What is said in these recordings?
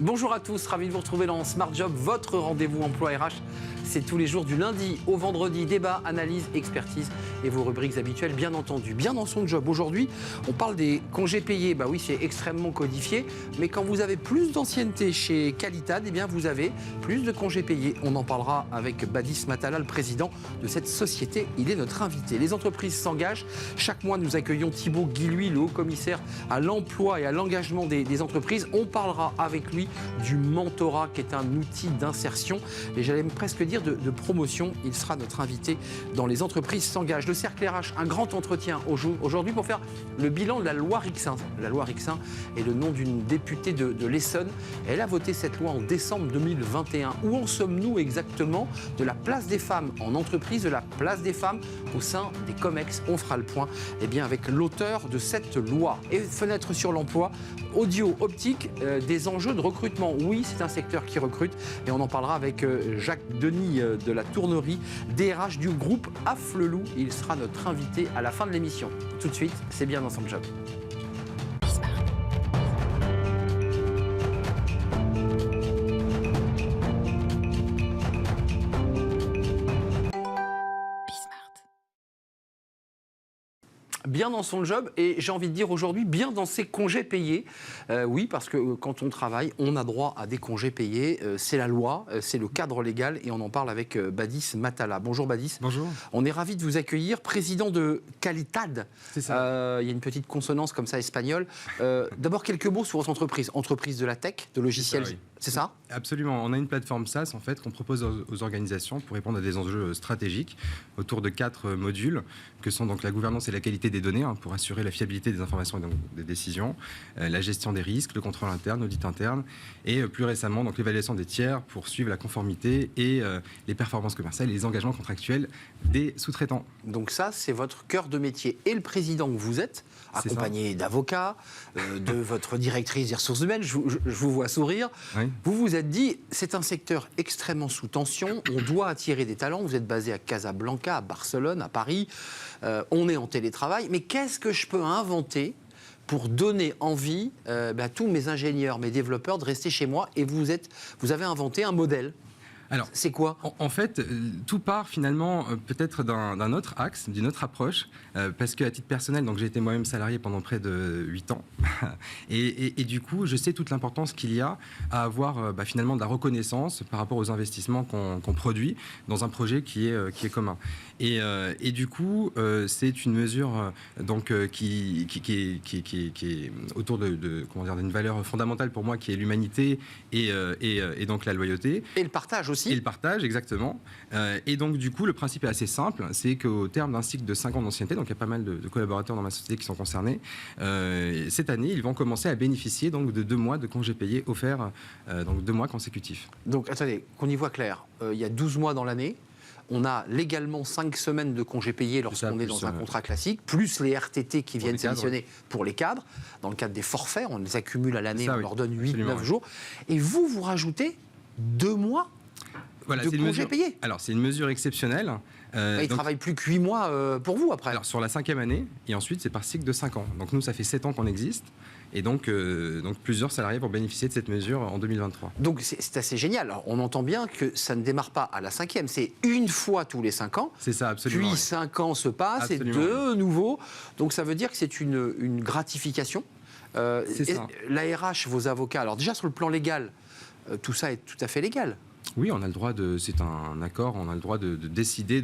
Bonjour à tous, ravi de vous retrouver dans Smart Job, votre rendez-vous emploi RH. C'est tous les jours du lundi au vendredi, débat, analyse, expertise et vos rubriques habituelles, bien entendu. Bien dans son job. Aujourd'hui, on parle des congés payés. Bah oui, c'est extrêmement codifié, mais quand vous avez plus d'ancienneté chez Qualitad, eh bien vous avez plus de congés payés. On en parlera avec Badis Matala, le président de cette société. Il est notre invité. Les entreprises s'engagent. Chaque mois, nous accueillons Thibaut Guilhuy, le haut-commissaire à l'emploi et à l'engagement des entreprises. On parlera avec lui du mentorat, qui est un outil d'insertion et j'allais presque dire de promotion. Il sera notre invité dans Les entreprises s'engagent. Le Cercle RH, un grand entretien aujourd'hui pour faire le bilan de la loi Rixain. La loi Rixain est le nom d'une députée de l'Essonne. Elle a voté cette loi en décembre 2021. Où en sommes-nous exactement de la place des femmes en entreprise, de la place des femmes au sein des COMEX? On fera le point avec l'auteur de cette loi. Et fenêtre sur l'emploi, audio, optique, des enjeux de recrutement. Oui, c'est un secteur qui recrute et on en parlera avec Jacques Denis de la Tournerie, DRH du groupe Afflelou. Il sera notre invité à la fin de l'émission. Tout de suite, c'est bien dans son job. Bien dans son job et j'ai envie de dire aujourd'hui bien dans ses congés payés. Oui, parce que quand on travaille, on a droit à des congés payés. C'est la loi, c'est le cadre légal et on en parle avec Badis Matala. Bonjour Badis. Bonjour. On est ravis de vous accueillir, président de Qualitad. C'est ça. Il y a une petite consonance comme ça espagnole. D'abord quelques mots sur votre entreprise. Entreprise de la tech, de logiciels. C'est ça ? Absolument. On a une plateforme SaaS en fait qu'on propose aux organisations pour répondre à des enjeux stratégiques autour de 4 modules que sont donc la gouvernance et la qualité des données pour assurer la fiabilité des informations et donc des décisions, la gestion des risques, le contrôle interne, l'audit interne et plus récemment donc l'évaluation des tiers pour suivre la conformité et les performances commerciales et les engagements contractuels des sous-traitants. Donc ça, c'est votre cœur de métier. Et le président que vous êtes, accompagné d'avocats, de votre directrice des ressources humaines, je vous vois sourire. Oui. Vous vous êtes dit, c'est un secteur extrêmement sous tension, on doit attirer des talents. Vous êtes basé à Casablanca, à Barcelone, à Paris, on est en télétravail. Mais qu'est-ce que je peux inventer pour donner envie à tous mes ingénieurs, mes développeurs de rester chez moi? Et vous avez inventé un modèle. Alors, c'est quoi ? En fait, tout part finalement peut-être d'un autre axe, d'une autre approche, parce qu'à titre personnel, donc j'ai été moi-même salarié pendant près de 8 ans, et du coup, je sais toute l'importance qu'il y a à avoir finalement de la reconnaissance par rapport aux investissements qu'on produit dans un projet qui est commun. Et du coup, c'est une mesure donc qui est autour d'une valeur fondamentale pour moi, qui est l'humanité et donc la loyauté. Et le partage aussi. Et le partage, exactement. Et donc, du coup, le principe est assez simple. C'est qu'au terme d'un cycle de 5 ans d'ancienneté, donc il y a pas mal de collaborateurs dans ma société qui sont concernés, cette année, ils vont commencer à bénéficier donc, de 2 mois de congés payés offerts, donc 2 mois consécutifs. Donc, attendez, qu'on y voit clair. Il y a 12 mois dans l'année. On a légalement 5 semaines de congés payés lorsqu'on est dans un contrat classique, plus les RTT qui viennent s'additionner pour les cadres. Dans le cadre des forfaits, on les accumule à l'année, on leur donne 8-9 jours. Et vous rajoutez 2 mois de congés payés. Alors, c'est une mesure exceptionnelle. Ils ne travaillent plus que 8 mois pour vous après. Alors, sur la 5e année, et ensuite, c'est par cycle de 5 ans. Donc, nous, ça fait 7 ans qu'on existe. Et donc plusieurs salariés vont bénéficier de cette mesure en 2023. Donc c'est assez génial. Alors, on entend bien que ça ne démarre pas à la 5e, c'est une fois tous les 5 ans. C'est ça, absolument. Puis 5 ans se passent et de nouveau. Donc ça veut dire que c'est une gratification. C'est ça. La RH, vos avocats, alors déjà sur le plan légal, tout ça est tout à fait légal. Oui, on a le droit c'est un accord, on a le droit de décider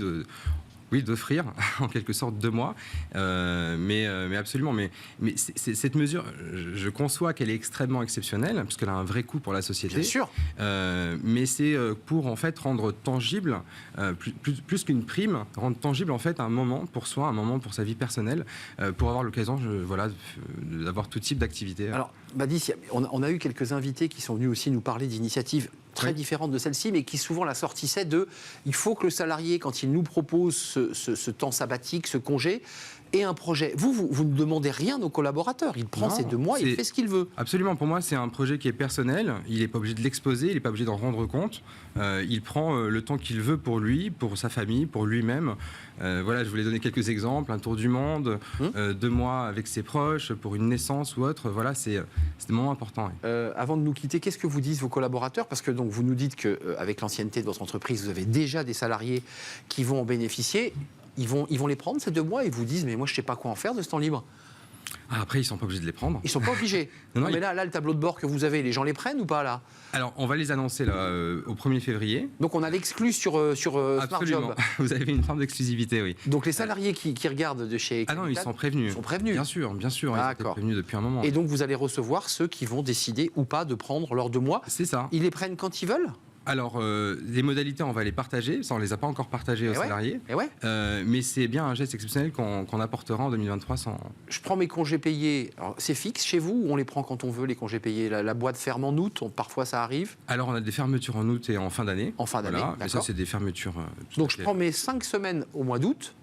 d'offrir en quelque sorte 2 mois, mais absolument. Mais cette mesure, je conçois qu'elle est extrêmement exceptionnelle puisqu'elle a un vrai coût pour la société. Bien sûr. Mais c'est pour en fait rendre tangible, plus qu'une prime, rendre tangible en fait un moment pour soi, un moment pour sa vie personnelle, pour avoir l'occasion, d'avoir tout type d'activité. Alors, Badis, on a eu quelques invités qui sont venus aussi nous parler d'initiatives très différentes de celle-ci, mais qui souvent la sortissaient de « il faut que le salarié, quand il nous propose ce temps sabbatique, ce congé, ait un projet ». Vous ne demandez rien aux collaborateurs. Il prend ces 2 mois, il fait ce qu'il veut. Absolument. Pour moi, c'est un projet qui est personnel. Il n'est pas obligé de l'exposer, il n'est pas obligé d'en rendre compte. Il prend le temps qu'il veut pour lui, pour sa famille, pour lui-même. Voilà, je voulais donner quelques exemples. Un tour du monde, 2 mois avec ses proches, pour une naissance ou autre. Voilà, c'est c'est des moments importants. Oui. Avant de nous quitter, qu'est-ce que vous disent vos collaborateurs? Parce que donc, vous nous dites qu'avec l'ancienneté de votre entreprise, vous avez déjà des salariés qui vont en bénéficier. Ils vont les prendre ces 2 mois et vous disent mais moi je ne sais pas quoi en faire de ce temps libre. Après, ils ne sont pas obligés de les prendre. Ils ne sont pas obligés. Non, mais là, le tableau de bord que vous avez, les gens les prennent ou pas là? Alors, on va les annoncer là, au 1er février. Donc, on a l'exclu sur Smart Job. Vous avez une forme d'exclusivité, oui. Donc, les salariés qui regardent de chez... Ah non, ils sont prévenus. Ils sont prévenus. Bien sûr, ils étaient prévenus depuis un moment. Et donc, vous allez recevoir ceux qui vont décider ou pas de prendre leurs 2 mois. C'est ça. Ils les prennent quand ils veulent? Alors, les modalités, on va les partager. Ça, on ne les a pas encore partagées aux salariés. Mais c'est bien un geste exceptionnel qu'on apportera en 2023. Je prends mes congés payés. C'est fixe chez vous ou on les prend quand on veut, les congés payés? La boîte ferme en août, parfois ça arrive. Alors, on a des fermetures en août et en fin d'année. En fin d'année, d'accord. Et ça, c'est des fermetures... Donc, je prends mes 5 semaines au mois d'août,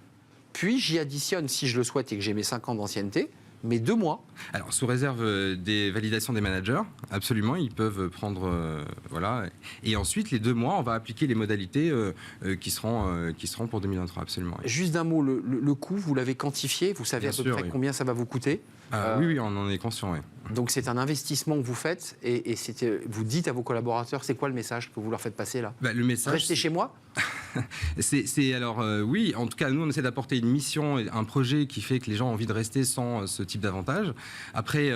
puis j'y additionne, si je le souhaite et que j'ai mes 5 ans d'ancienneté, mes 2 mois. Alors, sous réserve des validations des managers, absolument, ils peuvent prendre... voilà. Et ensuite, les 2 mois, on va appliquer les modalités qui seront pour 2023, absolument. Oui. Juste d'un mot, le coût, vous l'avez quantifié? Vous savez Bien à peu sûr, près combien ça va vous coûter? Oui, on en est conscient, oui. Donc, c'est un investissement que vous faites et vous dites à vos collaborateurs, c'est quoi le message que vous leur faites passer là? Le message... Restez chez moi? Oui, en tout cas, nous, on essaie d'apporter une mission, un projet qui fait que les gens ont envie de rester sans ce type d'avantage. Après,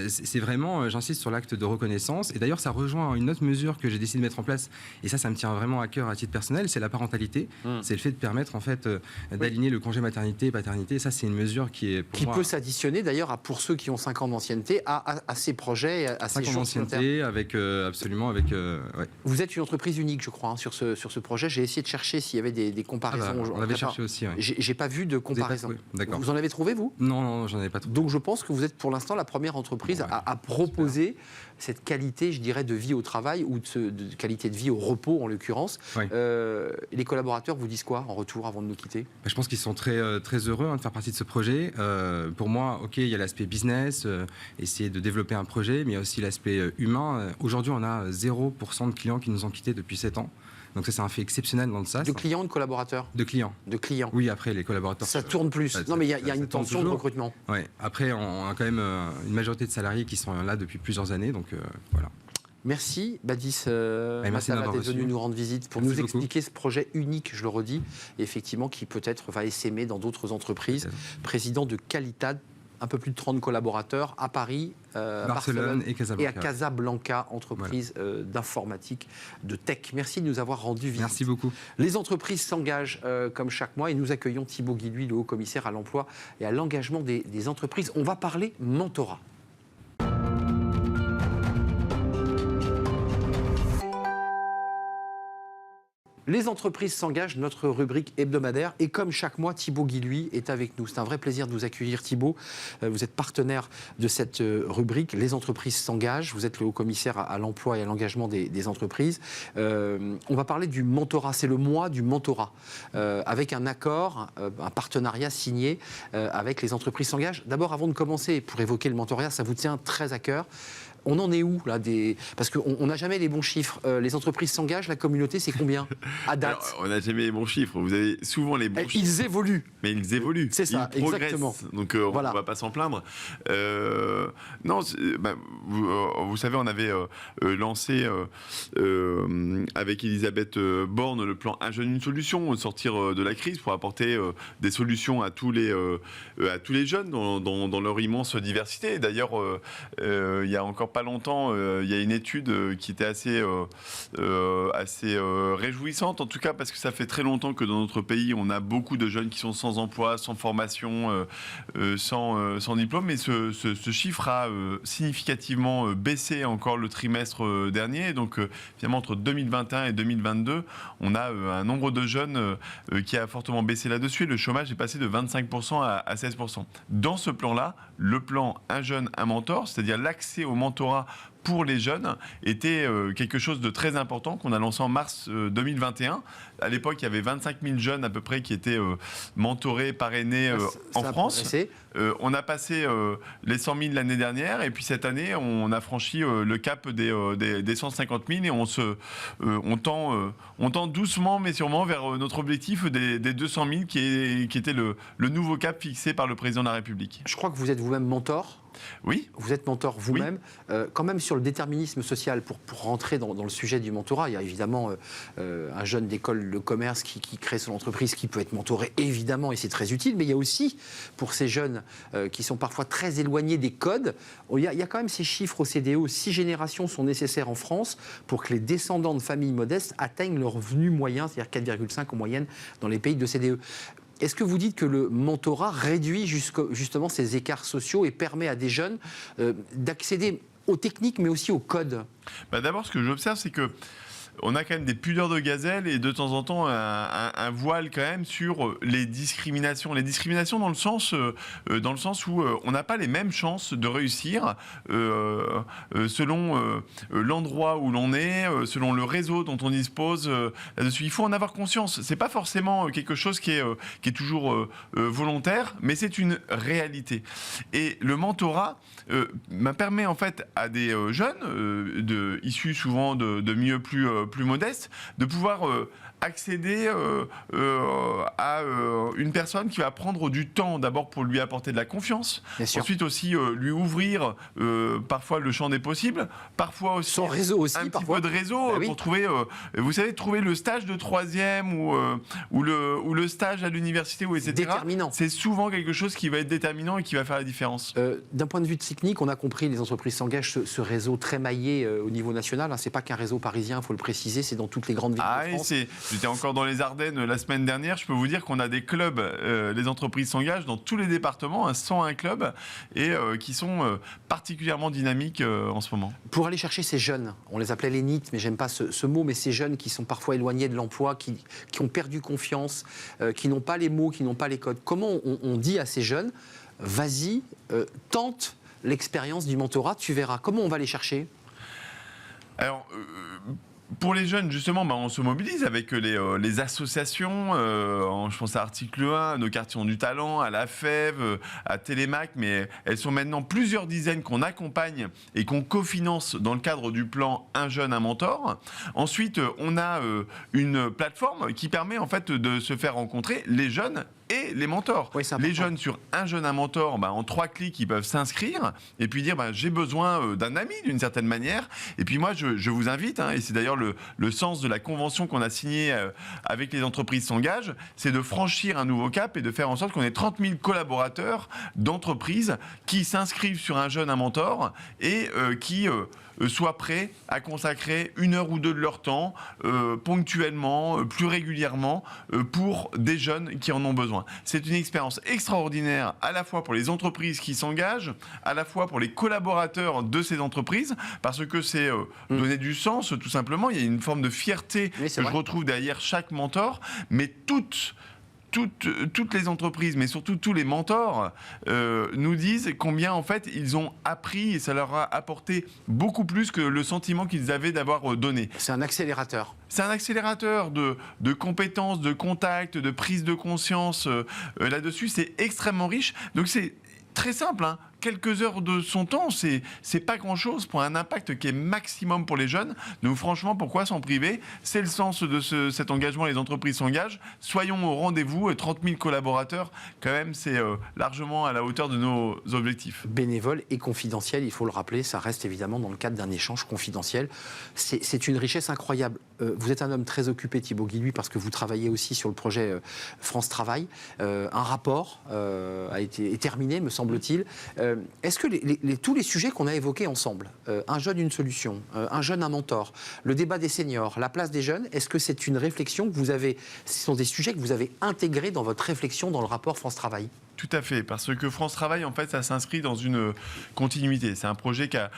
c'est vraiment, j'insiste sur l'acte de reconnaissance. Et d'ailleurs, ça rejoint une autre mesure que j'ai décidé de mettre en place. Et ça me tient vraiment à cœur à titre personnel, c'est la parentalité. C'est le fait de permettre, en fait, d'aligner le congé maternité et paternité. Et ça, c'est une mesure qui est, pour moi... peut s'additionner, d'ailleurs, pour ceux qui ont 5 ans d'ancienneté, à ces projets, à ces 5 ans d'ancienneté, avec, absolument, avec... Ouais. Vous êtes une entreprise unique, je crois, sur ce projet. J'ai essayé de chercher s'il y avait des comparaisons. On l'avait cherché aussi, oui. J'ai pas vu de comparaison. D'accord. Vous en avez trouvé, vous? Non, j'en avais pas trouvé. Donc je pense que vous êtes pour l'instant la première entreprise à proposer cette qualité, je dirais, de vie au travail ou de qualité de vie au repos, en l'occurrence. Oui. Les collaborateurs vous disent quoi en retour avant de nous quitter? Je pense qu'ils sont très, très heureux de faire partie de ce projet. Pour moi, il y a l'aspect business, essayer de développer un projet, mais il y a aussi l'aspect humain. Aujourd'hui, on a 0% de clients qui nous ont quittés depuis 7 ans. Donc ça, c'est un fait exceptionnel dans le SaaS. De clients ou de collaborateurs? De clients. Oui, après, les collaborateurs... Ça tourne plus. Non, mais il y a une tension de recrutement. Oui. Après, on a quand même une majorité de salariés qui sont là depuis plusieurs années. Donc voilà. Merci, Badis Massala d'être venu nous rendre visite pour nous expliquer ce projet unique, je le redis, effectivement, qui peut-être va essaimer dans d'autres entreprises. Président de Qualitad, un peu plus de 30 collaborateurs à Paris, Barcelone et à Casablanca, entreprise d'informatique, de tech. Merci de nous avoir rendu visite. Merci beaucoup. Les entreprises s'engagent comme chaque mois et nous accueillons Thibaut Guilhuy, le haut-commissaire à l'emploi et à l'engagement des entreprises. On va parler mentorat. Les entreprises s'engagent, notre rubrique hebdomadaire. Et comme chaque mois, Thibaut Guilhuy est avec nous. C'est un vrai plaisir de vous accueillir, Thibaut. Vous êtes partenaire de cette rubrique. Les entreprises s'engagent. Vous êtes le haut-commissaire à l'emploi et à l'engagement des entreprises. On va parler du mentorat. C'est le mois du mentorat. Avec un accord, un partenariat signé avec les entreprises s'engagent. D'abord, avant de commencer, pour évoquer le mentorat, ça vous tient très à cœur. On en est où là Parce qu'on n'a jamais les bons chiffres. Les entreprises s'engagent, la communauté, c'est combien à date? Alors, on n'a jamais les bons chiffres. Vous avez souvent les bons chiffres. Ils évoluent. Mais ils évoluent. C'est ça, ils exactement. Donc voilà. On ne va pas s'en plaindre. Non, vous savez, on avait lancé avec Elisabeth Borne le plan Un jeune, une solution, sortir de la crise pour apporter des solutions à tous les jeunes dans leur immense diversité. D'ailleurs, il y a encore pas longtemps, il y a une étude qui était assez réjouissante, en tout cas parce que ça fait très longtemps que dans notre pays, on a beaucoup de jeunes qui sont sans emploi, sans formation, sans diplôme. Et ce chiffre a significativement baissé encore le trimestre dernier. Donc, finalement, entre 2021 et 2022, on a un nombre de jeunes qui a fortement baissé là-dessus. Le chômage est passé de 25% à 16%. Dans ce plan-là, le plan Un jeune, un mentor, c'est-à-dire l'accès au mentorat pour les jeunes, était quelque chose de très important qu'on a lancé en mars 2021. À l'époque, il y avait 25 000 jeunes à peu près qui étaient mentorés, parrainés en France. On a passé les 100 000 l'année dernière et puis cette année, on a franchi le cap des 150 000 et on tend doucement mais sûrement vers notre objectif des 200 000 qui était le nouveau cap fixé par le président de la République. Je crois que vous êtes vous-même mentor. Oui. Vous êtes mentor vous-même. Quand même sur le déterminisme social, pour rentrer dans le sujet du mentorat, il y a évidemment un jeune d'école de commerce qui crée son entreprise, qui peut être mentoré, évidemment, et c'est très utile. Mais il y a aussi, pour ces jeunes qui sont parfois très éloignés des codes, il y a quand même ces chiffres au CDE. 6 générations sont nécessaires en France pour que les descendants de familles modestes atteignent leur revenu moyen, c'est-à-dire 4,5 en moyenne dans les pays de CDE. Est-ce que vous dites que le mentorat réduit justement ces écarts sociaux et permet à des jeunes d'accéder aux techniques mais aussi aux codes ? D'abord, ce que j'observe, c'est que on a quand même des pudeurs de gazelle et de temps en temps un voile quand même sur les discriminations. Les discriminations dans le sens où on n'a pas les mêmes chances de réussir selon l'endroit où l'on est, selon le réseau dont on dispose là-dessus. Il faut en avoir conscience. C'est pas forcément quelque chose qui est toujours volontaire, mais c'est une réalité. Et le mentorat permet en fait à des jeunes issus souvent de milieux plus modestes, de pouvoir accéder à une personne qui va prendre du temps d'abord pour lui apporter de la confiance, ensuite aussi lui ouvrir parfois le champ des possibles, parfois aussi son réseau aussi, un petit peu de réseau pour trouver, vous savez, trouver le stage de troisième ou le stage à l'université ou etc. Déterminant. C'est souvent quelque chose qui va être déterminant et qui va faire la différence. D'un point de vue technique, on a compris, les entreprises s'engagent, ce réseau très maillé au niveau national. C'est pas qu'un réseau parisien, il faut le préciser, c'est dans toutes les grandes villes de France. J'étais encore dans les Ardennes la semaine dernière. Je peux vous dire qu'on a des clubs, les entreprises s'engagent dans tous les départements, 101 clubs, et qui sont particulièrement dynamiques en ce moment. Pour aller chercher ces jeunes, on les appelait les NEET, mais j'aime pas ce mot, mais ces jeunes qui sont parfois éloignés de l'emploi, qui ont perdu confiance, qui n'ont pas les mots, qui n'ont pas les codes. Comment on dit à ces jeunes, vas-y, tente l'expérience du mentorat, tu verras. Comment on va les chercher ? Alors, pour les jeunes, justement, on se mobilise avec les associations. Je pense à Article 1, à Nos Quartiers ont du talent, à la FEV, à Télémac, mais elles sont maintenant plusieurs dizaines qu'on accompagne et qu'on cofinance dans le cadre du plan Un jeune, un mentor. Ensuite, on a une plateforme qui permet en fait de se faire rencontrer les jeunes et les mentors. Oui, les jeunes sur Un jeune, un mentor, en 3 clics, ils peuvent s'inscrire et puis dire j'ai besoin d'un ami d'une certaine manière. Et puis moi, je vous invite, et c'est d'ailleurs le sens de la convention qu'on a signée avec les entreprises s'engagent, c'est de franchir un nouveau cap et de faire en sorte qu'on ait 30 000 collaborateurs d'entreprises qui s'inscrivent sur Un jeune, un mentor et qui soient prêts à consacrer 1 heure ou 2 de leur temps, ponctuellement, plus régulièrement, pour des jeunes qui en ont besoin. C'est une expérience extraordinaire, à la fois pour les entreprises qui s'engagent, à la fois pour les collaborateurs de ces entreprises, parce que c'est donner du sens, tout simplement. Il y a une forme de fierté que je retrouve derrière chaque mentor, mais toutes les entreprises, mais surtout tous les mentors, nous disent combien en fait ils ont appris et ça leur a apporté beaucoup plus que le sentiment qu'ils avaient d'avoir donné. C'est un accélérateur. C'est un accélérateur de compétences, de contacts, de prise de conscience là-dessus. C'est extrêmement riche. Donc c'est très simple, quelques heures de son temps, c'est pas grand-chose pour un impact qui est maximum pour les jeunes. Donc franchement, pourquoi s'en priver ? C'est le sens de cet engagement, les entreprises s'engagent. Soyons au rendez-vous, 30 000 collaborateurs, quand même, c'est largement à la hauteur de nos objectifs. Bénévole et confidentiel, il faut le rappeler, ça reste évidemment dans le cadre d'un échange confidentiel. C'est une richesse incroyable. Vous êtes un homme très occupé, Thibaut Guilluy, parce que vous travaillez aussi sur le projet France Travail. Un rapport est terminé, me semble-t-il. Est-ce que tous les sujets qu'on a évoqués ensemble, un jeune, une solution, un jeune, un mentor, le débat des seniors, la place des jeunes, est-ce que c'est une réflexion que vous avez, ce sont des sujets que vous avez intégrés dans votre réflexion dans le rapport France Travail ? Tout à fait, parce que France Travail, en fait, ça s'inscrit dans une continuité. C'est un projet qu'a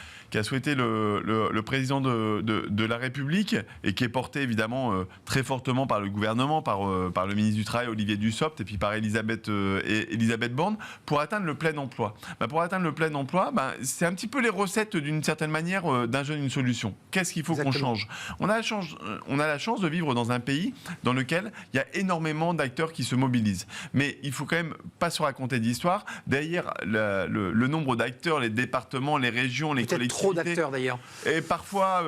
souhaité le président de la République et qui est porté évidemment très fortement par le gouvernement, par le ministre du Travail, Olivier Dussopt, et puis par Elisabeth Borne, pour atteindre le plein emploi. Pour atteindre le plein emploi, c'est un petit peu les recettes d'une certaine manière d'un jeune, une solution. Qu'est-ce qu'il faut qu'on change ? On a la chance de vivre dans un pays dans lequel il y a énormément d'acteurs qui se mobilisent. Mais il faut quand même pas se raconter d'histoire. Derrière le nombre d'acteurs, les départements, les régions, les collectivités. Trop d'acteurs d'ailleurs. Et parfois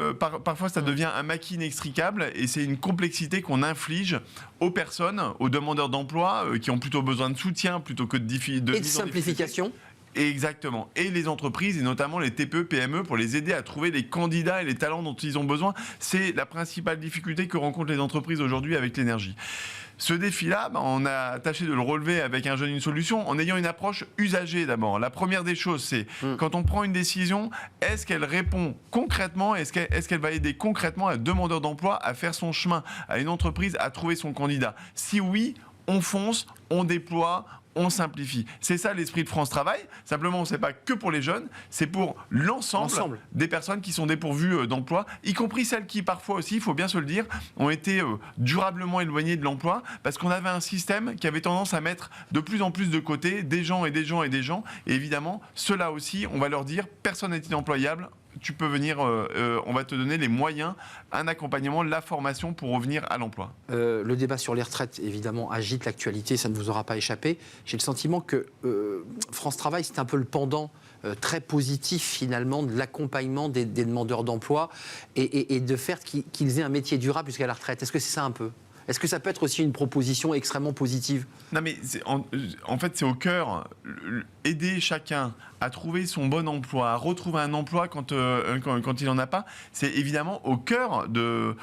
ça devient un maquis inextricable et c'est une complexité qu'on inflige aux personnes, aux demandeurs d'emploi qui ont plutôt besoin de soutien plutôt que de simplification. Exactement. Et les entreprises, et notamment les TPE, PME, pour les aider à trouver les candidats et les talents dont ils ont besoin. C'est la principale difficulté que rencontrent les entreprises aujourd'hui avec l'énergie. Ce défi-là, on a tâché de le relever avec Un jeune, une solution, en ayant une approche usagée d'abord. La première des choses, c'est quand on prend une décision, est-ce qu'elle répond concrètement, est-ce qu'elle va aider concrètement un demandeur d'emploi à faire son chemin, à une entreprise à trouver son candidat? Si oui, on fonce, on déploie, on simplifie. C'est ça l'esprit de France Travail. Simplement, ce n'est pas que pour les jeunes, c'est pour l'ensemble des personnes qui sont dépourvues d'emploi, y compris celles qui, parfois aussi, il faut bien se le dire, ont été durablement éloignées de l'emploi parce qu'on avait un système qui avait tendance à mettre de plus en plus de côté des gens et des gens et des gens. Et évidemment, ceux-là aussi, on va leur dire, personne n'est inemployable. Tu peux venir, on va te donner les moyens, un accompagnement, la formation pour revenir à l'emploi. Le débat sur les retraites, évidemment, agite l'actualité, ça ne vous aura pas échappé. J'ai le sentiment que France Travail, c'est un peu le pendant très positif, finalement, de l'accompagnement des demandeurs d'emploi et de faire qu'ils aient un métier durable jusqu'à la retraite. Est-ce que c'est ça un peu ? Est-ce que ça peut être aussi une proposition extrêmement positive ? Non, mais en fait, c'est au cœur. Aider chacun à trouver son bon emploi, à retrouver un emploi quand il n'en a pas, c'est évidemment au cœur du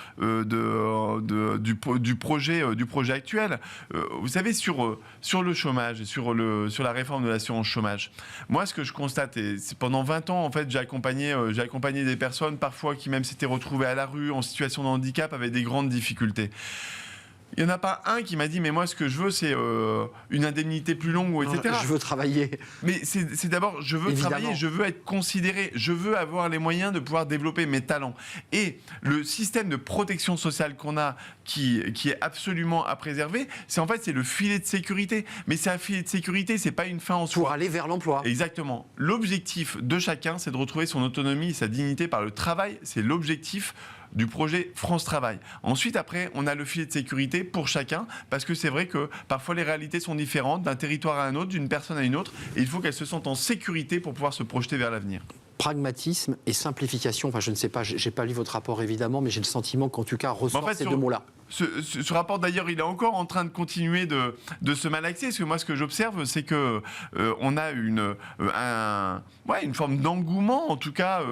projet actuel. Vous savez, sur le chômage et sur la réforme de l'assurance chômage, moi, ce que je constate, et c'est pendant 20 ans, en fait, j'ai accompagné des personnes, parfois, qui même s'étaient retrouvées à la rue, en situation de handicap, avec des grandes difficultés. Il n'y en a pas un qui m'a dit, mais moi, ce que je veux, c'est une indemnité plus longue, ou etc. Je veux travailler. Mais c'est d'abord, je veux Évidemment. travailler, je veux être considéré, je veux avoir les moyens de pouvoir développer mes talents. Et le système de protection sociale qu'on a, qui est absolument à préserver, c'est le filet de sécurité. Mais c'est un filet de sécurité, c'est pas une fin en soi. Pour aller vers l'emploi. Exactement. L'objectif de chacun, c'est de retrouver son autonomie et sa dignité par le travail. C'est l'objectif du projet France Travail. Ensuite, après, on a le filet de sécurité pour chacun, parce que c'est vrai que parfois les réalités sont différentes d'un territoire à un autre, d'une personne à une autre, et il faut qu'elle se sente en sécurité pour pouvoir se projeter vers l'avenir. Pragmatisme et simplification. Enfin, je ne sais pas, j'ai pas lu votre rapport évidemment, mais j'ai le sentiment qu'en tout cas ressort ces deux mots-là. Ce rapport, d'ailleurs, il est encore en train de continuer de se malaxer, parce que moi, ce que j'observe, c'est que on a une forme d'engouement, en tout cas,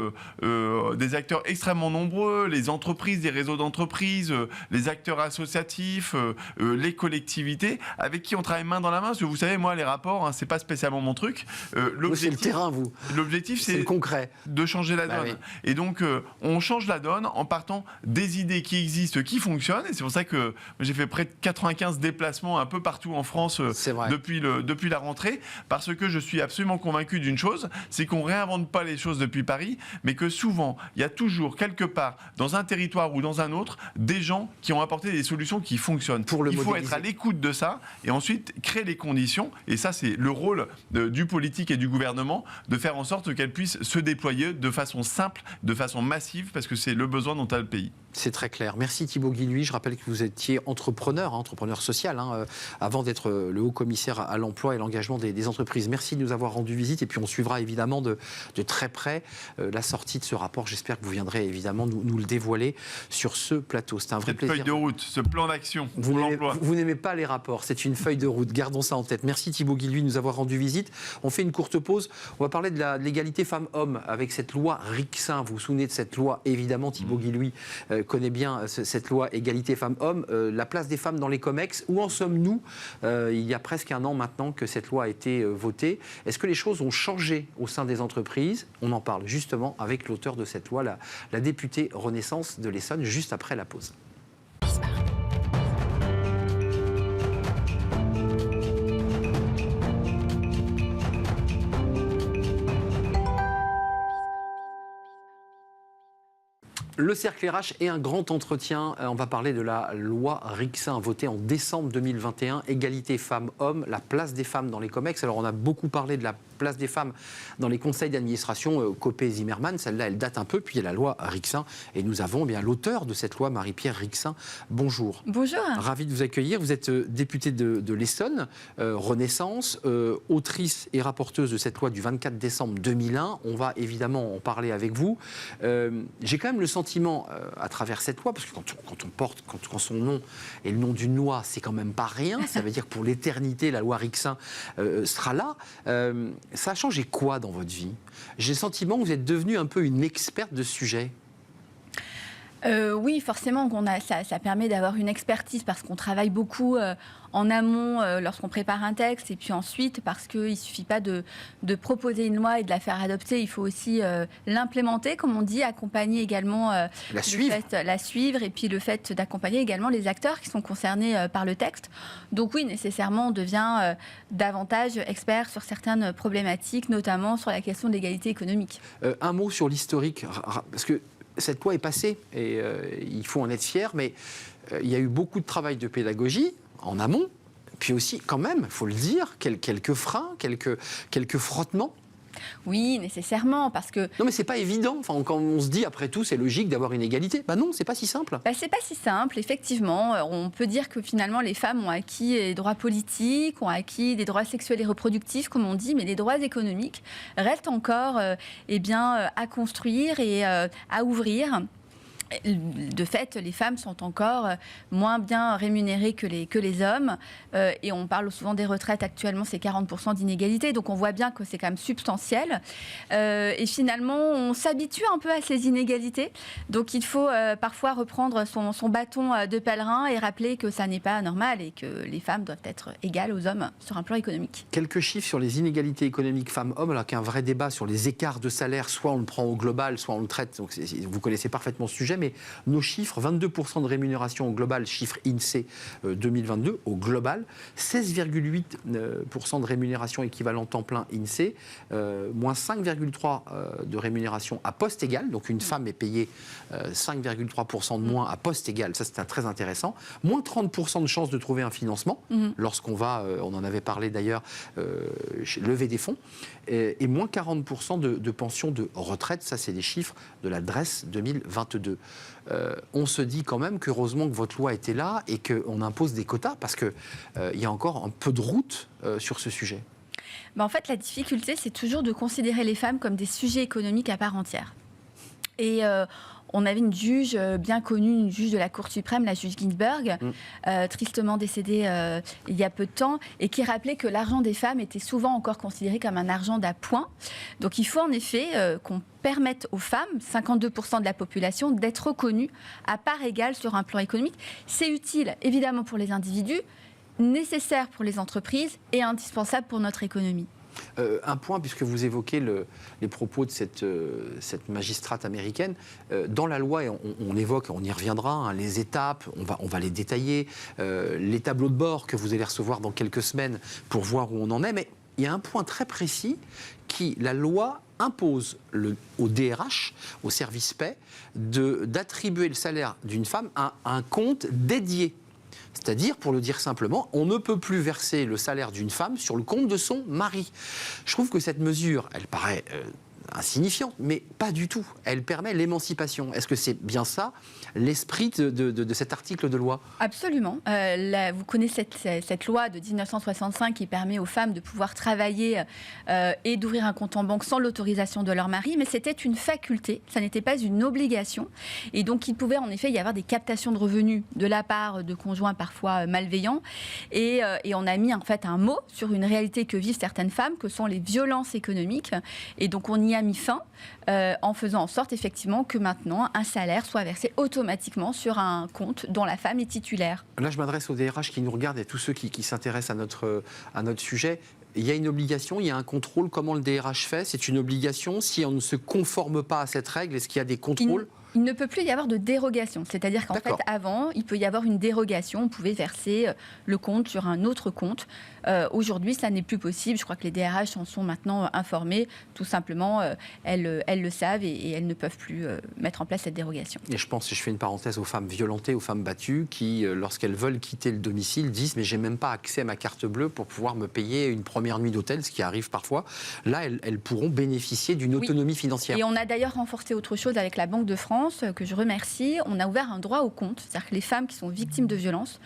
des acteurs extrêmement nombreux, les entreprises, les réseaux d'entreprises, les acteurs associatifs, les collectivités, avec qui on travaille main dans la main. Parce que vous savez, moi, les rapports, c'est pas spécialement mon truc. C'est le terrain, vous. L'objectif, c'est le concret. De changer la donne. Oui. Et donc, on change la donne en partant des idées qui existent, qui fonctionnent. Et c'est pour ça que j'ai fait près de 95 déplacements un peu partout en France depuis la rentrée, parce que je suis absolument convaincu d'une chose, c'est qu'on ne réinvente pas les choses depuis Paris, mais que souvent, il y a toujours quelque part, dans un territoire ou dans un autre, des gens qui ont apporté des solutions qui fonctionnent. Il faut être à l'écoute de ça et ensuite créer les conditions. Et ça, c'est le rôle du politique et du gouvernement, de faire en sorte qu'elles puissent se déployer de façon simple, de façon massive, parce que c'est le besoin dont a le pays. C'est très clair. Merci Thibaut Guilhuy. Je rappelle que vous étiez entrepreneur social, avant d'être le haut commissaire à l'emploi et l'engagement des entreprises. Merci de nous avoir rendu visite et puis on suivra évidemment de très près la sortie de ce rapport. J'espère que vous viendrez évidemment nous le dévoiler sur ce plateau. C'est un vrai plaisir. Cette feuille de route, ce plan d'action pour l'emploi. Vous n'aimez pas les rapports, c'est une feuille de route. Gardons ça en tête. Merci Thibaut Guilhuy de nous avoir rendu visite. On fait une courte pause. On va parler de l'égalité femmes-hommes avec cette loi Rixain. Vous vous souvenez de cette loi, évidemment, Thibaut Guilhuy connaît bien cette loi égalité femmes-hommes. La place des femmes dans les COMEX, où en sommes-nous ? Il y a presque un an maintenant que cette loi a été votée. Est-ce que les choses ont changé au sein des entreprises ? On en parle justement avec l'auteur de cette loi, la députée Renaissance de l'Essonne, juste après la pause. Le Cercle RH et un grand entretien. On va parler de la loi Rixain, votée en décembre 2021. Égalité femmes-hommes, la place des femmes dans les COMEX. Alors, on a beaucoup parlé de la place des femmes dans les conseils d'administration, Copé-Zimmermann. Celle-là, elle date un peu. Puis il y a la loi Rixain. Et nous avons l'auteur de cette loi, Marie-Pierre Rixain. Bonjour. Bonjour. Ravi de vous accueillir. Vous êtes députée de l'Essonne, Renaissance, autrice et rapporteuse de cette loi du 24 décembre 2001. On va évidemment en parler avec vous. J'ai quand même le sentiment sentiment à travers cette loi, parce que quand son nom est le nom d'une loi, c'est quand même pas rien. Ça veut dire que pour l'éternité, la loi Rixain sera là. Ça a changé quoi dans votre vie? J'ai le sentiment que vous êtes devenue un peu une experte de ce sujet. Oui, forcément, ça permet d'avoir une expertise parce qu'on travaille beaucoup en amont lorsqu'on prépare un texte et puis ensuite parce qu'il ne suffit pas de proposer une loi et de la faire adopter, il faut aussi l'implémenter, comme on dit, accompagner également la suivre et puis le fait d'accompagner également les acteurs qui sont concernés par le texte. Donc oui, nécessairement, on devient davantage expert sur certaines problématiques, notamment sur la question de l'égalité économique. Un mot sur l'historique, parce que cette loi est passée et il faut en être fier, mais il y a eu beaucoup de travail de pédagogie en amont, puis aussi, quand même, il faut le dire, quelques freins, quelques frottements. Oui, nécessairement, parce que... Non, mais c'est pas évident. Enfin, quand on se dit, après tout, c'est logique d'avoir une égalité. Ben non, c'est pas si simple. C'est pas si simple, effectivement. On peut dire que finalement, les femmes ont acquis des droits politiques, ont acquis des droits sexuels et reproductifs, comme on dit, mais les droits économiques restent encore à construire et à ouvrir. De fait, les femmes sont encore moins bien rémunérées que les hommes. Et on parle souvent des retraites. Actuellement, c'est 40% d'inégalité. Donc, on voit bien que c'est quand même substantiel. Et finalement, on s'habitue un peu à ces inégalités. Donc, il faut parfois reprendre son bâton de pèlerin et rappeler que ça n'est pas normal et que les femmes doivent être égales aux hommes sur un plan économique. Quelques chiffres sur les inégalités économiques femmes-hommes, alors qu'il y a un vrai débat sur les écarts de salaire. Soit on le prend au global, soit on le traite. Donc, vous connaissez parfaitement ce sujet. Mais nos chiffres, 22% de rémunération au global, chiffre INSEE 2022, au global, 16,8% de rémunération équivalent temps plein INSEE, moins 5,3% de rémunération à poste égal, donc une femme est payée 5,3% de moins à poste égal, ça c'est très intéressant, moins 30% de chances de trouver un financement, lorsqu'on va, on en avait parlé d'ailleurs, lever des fonds, et moins 40% de pensions de retraite, ça c'est des chiffres de la DRES 2022. On se dit quand même qu'heureusement que votre loi était là et qu'on impose des quotas parce qu'il y a encore un peu de route sur ce sujet. En fait, la difficulté, c'est toujours de considérer les femmes comme des sujets économiques à part entière. Et on avait une juge bien connue, une juge de la Cour suprême, la juge Ginsburg, tristement décédée il y a peu de temps, et qui rappelait que l'argent des femmes était souvent encore considéré comme un argent d'appoint. Donc il faut en effet qu'on permette aux femmes, 52% de la population, d'être reconnues à part égale sur un plan économique. C'est utile, évidemment, pour les individus, nécessaire pour les entreprises et indispensable pour notre économie. Un point, puisque vous évoquez les propos de cette magistrate américaine, dans la loi, on évoque, on y reviendra, les étapes, on va les détailler, les tableaux de bord que vous allez recevoir dans quelques semaines pour voir où on en est, mais il y a un point très précis qui, la loi impose au DRH, au service paie, d'attribuer le salaire d'une femme à un compte dédié. C'est-à-dire, pour le dire simplement, on ne peut plus verser le salaire d'une femme sur le compte de son mari. Je trouve que cette mesure, elle paraît insignifiante, mais pas du tout. Elle permet l'émancipation. Est-ce que c'est bien ça, l'esprit de cet article de loi? Absolument. Vous connaissez cette loi de 1965 qui permet aux femmes de pouvoir travailler et d'ouvrir un compte en banque sans l'autorisation de leur mari, mais c'était une faculté, ça n'était pas une obligation. Et donc, il pouvait en effet y avoir des captations de revenus de la part de conjoints parfois malveillants. Et on a mis en fait un mot sur une réalité que vivent certaines femmes, que sont les violences économiques. Et donc, on y a mis fin en faisant en sorte effectivement que maintenant un salaire soit versé automatiquement sur un compte dont la femme est titulaire. Là, je m'adresse aux DRH qui nous regardent et à tous ceux qui s'intéressent à notre sujet. Il y a une obligation, il y a un contrôle. Comment le DRH fait? C'est une obligation. Si on ne se conforme pas à cette règle, est-ce qu'il y a des contrôles? Il ne peut plus y avoir de dérogation. C'est-à-dire qu'en fait, avant, il peut y avoir une dérogation. On pouvait verser le compte sur un autre compte. Aujourd'hui, ça n'est plus possible. Je crois que les DRH en sont maintenant informés. Tout simplement, elles le savent et elles ne peuvent plus mettre en place cette dérogation. Et je pense, si je fais une parenthèse, aux femmes violentées, aux femmes battues, qui, lorsqu'elles veulent quitter le domicile, disent « mais j'ai même pas accès à ma carte bleue pour pouvoir me payer une première nuit d'hôtel », ce qui arrive parfois. Là, elles pourront bénéficier d'une autonomie financière. Et on a d'ailleurs renforcé autre chose avec la Banque de France, que je remercie. On a ouvert un droit au compte. C'est-à-dire que les femmes qui sont victimes de violences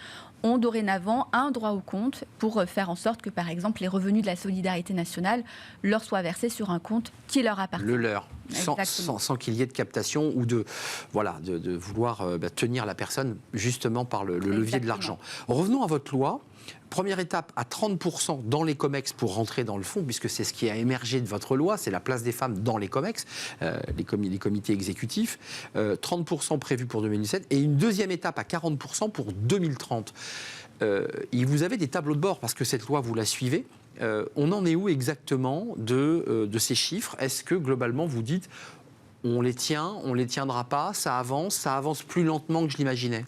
ont dorénavant un droit au compte pour faire en sorte que, par exemple, les revenus de la solidarité nationale leur soient versés sur un compte qui leur appartient. Le leur, sans qu'il y ait de captation ou de vouloir tenir la personne justement par le levier de l'argent. Revenons à votre loi. Première étape, à 30% dans les COMEX pour rentrer dans le fonds, puisque c'est ce qui a émergé de votre loi, c'est la place des femmes dans les COMEX, les comités exécutifs, 30% prévus pour 2017, et une deuxième étape à 40% pour 2030. Vous avez des tableaux de bord, parce que cette loi, vous la suivez. On en est où exactement de ces chiffres? Est-ce que globalement, vous dites, on les tiendra pas, ça avance plus lentement que je l'imaginais?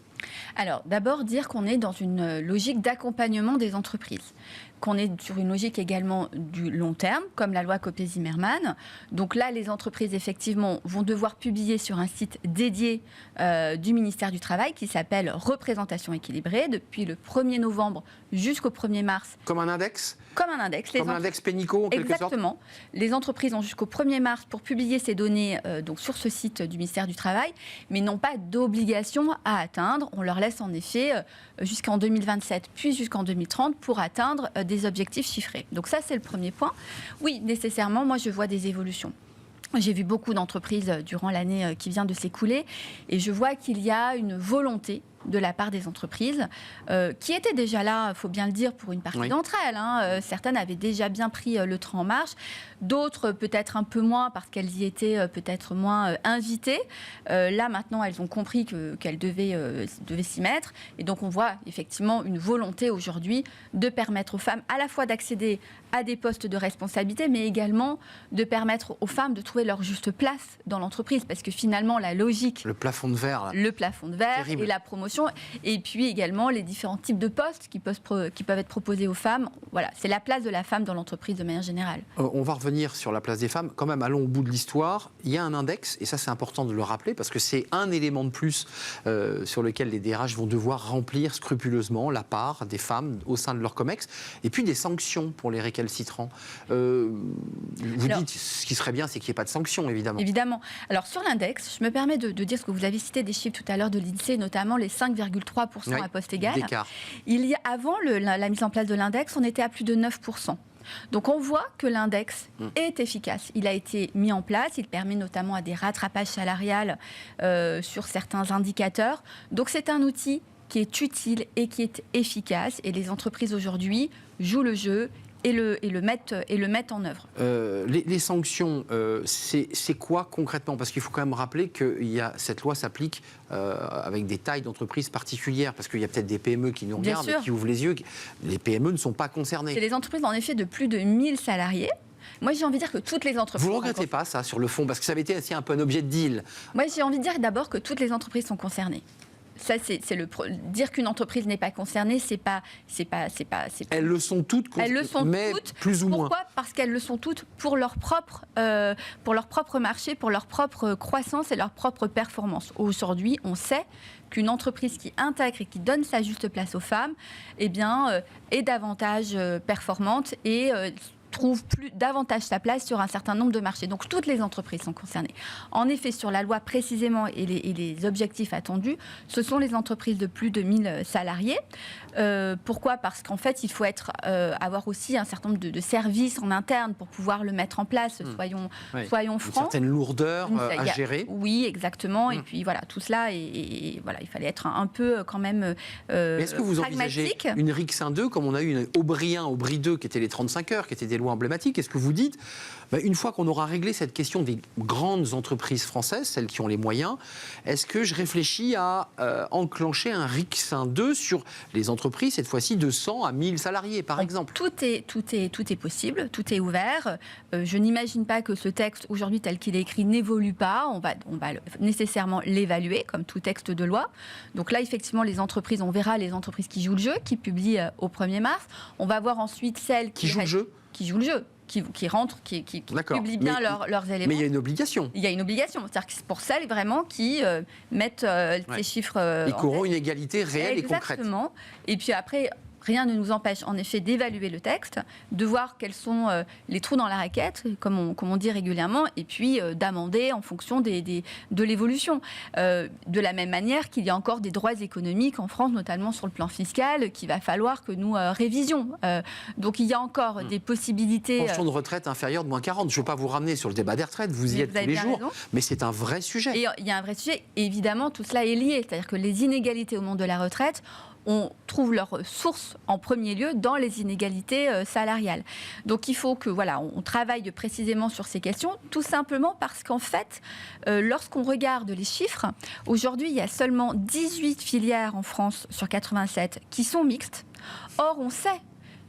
Alors, d'abord, dire qu'on est dans une logique d'accompagnement des entreprises, qu'on est sur une logique également du long terme, comme la loi Copé-Zimmermann. Donc là, les entreprises, effectivement, vont devoir publier sur un site dédié du ministère du Travail qui s'appelle Représentation équilibrée, depuis le 1er novembre jusqu'au 1er mars. Comme un index? Comme un index. Comme un index Pénicaud, en quelque sorte? Exactement. Les entreprises ont jusqu'au 1er mars pour publier ces données donc sur ce site du ministère du Travail, mais n'ont pas d'obligation à atteindre. On leur laisse en effet jusqu'en 2027, puis jusqu'en 2030 pour atteindre des objectifs chiffrés. Donc ça, c'est le premier point. Oui, nécessairement, moi, je vois des évolutions. J'ai vu beaucoup d'entreprises durant l'année qui vient de s'écouler et je vois qu'il y a une volonté de la part des entreprises, qui étaient déjà là, il faut bien le dire, pour une partie d'entre elles. Certaines avaient déjà bien pris le train en marche, d'autres peut-être un peu moins parce qu'elles y étaient peut-être moins invitées. Là, maintenant, elles ont compris qu'elles devaient s'y mettre. Et donc, on voit effectivement une volonté aujourd'hui de permettre aux femmes à la fois d'accéder à des postes de responsabilité, mais également de permettre aux femmes de trouver leur juste place dans l'entreprise. Parce que finalement, la logique... Le plafond de verre. Là. Le plafond de verre. Terrible. Et la promotion. Et puis également les différents types de postes qui peuvent être proposés aux femmes. Voilà, c'est la place de la femme dans l'entreprise de manière générale. On va revenir sur la place des femmes. Quand même, allons au bout de l'histoire. Il y a un index, et ça c'est important de le rappeler, parce que c'est un élément de plus sur lequel les DRH vont devoir remplir scrupuleusement la part des femmes au sein de leur COMEX, et puis des sanctions pour les récalcitrants. Dites, ce qui serait bien, c'est qu'il n'y ait pas de sanctions, évidemment. Évidemment. Alors sur l'index, je me permets de dire ce que vous avez cité des chiffres tout à l'heure de l'INSEE, notamment les 5,3% à poste égal. Avant la mise en place de l'index, on était à plus de 9%. Donc on voit que l'index est efficace. Il a été mis en place, il permet notamment à des rattrapages salariales sur certains indicateurs. Donc c'est un outil qui est utile et qui est efficace. Et les entreprises aujourd'hui jouent le jeu et le mettent en œuvre. Les sanctions, c'est quoi concrètement? Parce qu'il faut quand même rappeler que cette loi s'applique avec des tailles d'entreprises particulières, parce qu'il y a peut-être des PME qui nous regardent, qui ouvrent les yeux. Les PME ne sont pas concernées. C'est les entreprises en effet de plus de 1000 salariés. Moi, j'ai envie de dire que toutes les entreprises... Vous ne regrettez pas ça sur le fond? Parce que ça avait été aussi un peu un objet de deal. Moi, j'ai envie de dire d'abord que toutes les entreprises sont concernées. Ça, dire qu'une entreprise n'est pas concernée, c'est pas. Elles le sont toutes, mais plus ou moins. Pourquoi? Parce qu'elles le sont toutes pour leur propre marché, pour leur propre croissance et leur propre performance. Aujourd'hui, on sait qu'une entreprise qui intègre et qui donne sa juste place aux femmes, est davantage performante et trouve davantage sa place sur un certain nombre de marchés. Donc toutes les entreprises sont concernées. En effet, sur la loi précisément et les objectifs attendus, ce sont les entreprises de plus de 1000 salariés. Pourquoi? Parce qu'en fait, il faut avoir aussi un certain nombre de services en interne pour pouvoir le mettre en place, soyons francs. Une certaine lourdeur à gérer. Oui, exactement. Et puis voilà, tout cela, et voilà, il fallait être un peu quand même est-ce que vous envisagez une RIC 1-2 comme on a eu une Aubry 1, Aubry 2 qui étaient les 35 heures, qui étaient des lois emblématiques? Est-ce que vous dites, une fois qu'on aura réglé cette question des grandes entreprises françaises, celles qui ont les moyens, est-ce que je réfléchis à enclencher un RIC 1-2 sur les entreprises, cette fois-ci de 100 à 1000 salariés, par exemple? Tout est possible, tout est ouvert. Je n'imagine pas que ce texte, aujourd'hui tel qu'il est écrit, n'évolue pas. On va nécessairement l'évaluer, comme tout texte de loi. Donc là, effectivement, les entreprises, on verra les entreprises qui jouent le jeu, qui publient au 1er mars. On va voir ensuite celles qui jouent le jeu. Qui rentrent, qui publient bien leurs éléments. Mais il y a une obligation. Il y a une obligation. C'est-à-dire que c'est pour celles vraiment qui mettent ces chiffres... et qui auront une égalité réelle et concrète. Exactement. Et puis après... rien ne nous empêche en effet d'évaluer le texte, de voir quels sont les trous dans la raquette, comme on dit régulièrement, et puis d'amender en fonction de l'évolution. De la même manière qu'il y a encore des droits économiques en France, notamment sur le plan fiscal, qu'il va falloir que nous révisions. Donc il y a encore des possibilités... Pension de retraite inférieure de moins 40. Je ne veux pas vous ramener sur le débat des retraites, vous y êtes tous les jours, mais c'est un vrai sujet. Et il y a un vrai sujet, et évidemment tout cela est lié, c'est-à-dire que les inégalités au monde de la retraite, on trouve leur source en premier lieu dans les inégalités salariales. Donc il faut que on travaille précisément sur ces questions, tout simplement parce qu'en fait, lorsqu'on regarde les chiffres, aujourd'hui il y a seulement 18 filières en France sur 87 qui sont mixtes. Or on sait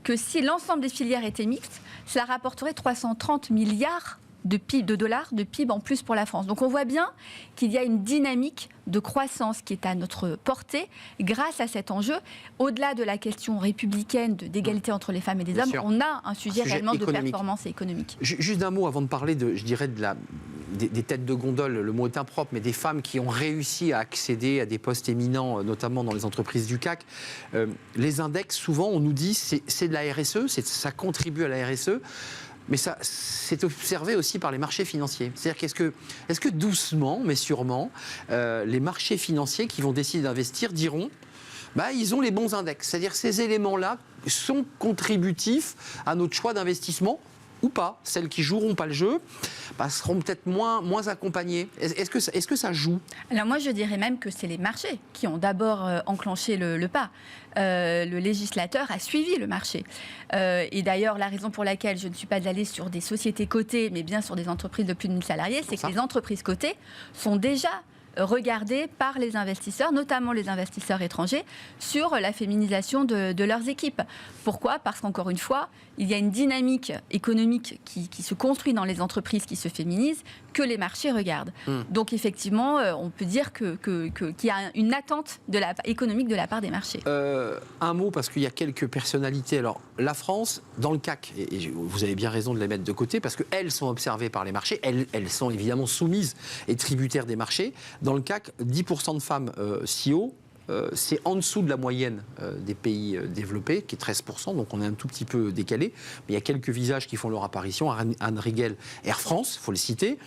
que si l'ensemble des filières étaient mixtes, cela rapporterait 330 milliards de dollars de PIB en plus pour la France. Donc on voit bien qu'il y a une dynamique de croissance qui est à notre portée grâce à cet enjeu. Au-delà de la question républicaine d'égalité entre les femmes et les hommes, on a un sujet réellement économique. De performance économique. Juste un mot avant de parler des têtes de gondole, le mot est impropre, mais des femmes qui ont réussi à accéder à des postes éminents, notamment dans les entreprises du CAC. Les index, souvent, on nous dit c'est de la RSE, ça contribue à la RSE. Mais ça, c'est observé aussi par les marchés financiers. C'est-à-dire est-ce que doucement, mais sûrement, les marchés financiers qui vont décider d'investir diront ils ont les bons index. C'est-à-dire que ces éléments-là sont contributifs à notre choix d'investissement ou pas. Celles qui joueront pas le jeu seront peut-être moins accompagnées. Est-ce que ça joue ? Alors moi, je dirais même que c'est les marchés qui ont d'abord enclenché le pas. Le législateur a suivi le marché. Et d'ailleurs, la raison pour laquelle je ne suis pas allée sur des sociétés cotées, mais bien sur des entreprises de plus de 1000 salariés, c'est que les entreprises cotées sont déjà regardées par les investisseurs, notamment les investisseurs étrangers, sur la féminisation de leurs équipes. Pourquoi ? Parce qu'encore une fois, il y a une dynamique économique qui se construit dans les entreprises qui se féminisent, que les marchés regardent. Donc effectivement, on peut dire qu'il y a une attente économique de la part des marchés. Un mot, parce qu'il y a quelques personnalités. Alors, la France, dans le CAC, et vous avez bien raison de les mettre de côté, parce qu'elles sont observées par les marchés, elles sont évidemment soumises et tributaires des marchés. Dans le CAC, 10% de femmes CEO, c'est en dessous de la moyenne des pays développés, qui est 13%, donc on est un tout petit peu décalé. Mais il y a quelques visages qui font leur apparition. Anne Riegel, Air France, il faut le citer.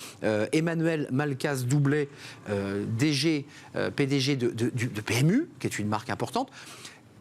Emmanuel Malcaz-Doublet, PDG de PMU, qui est une marque importante.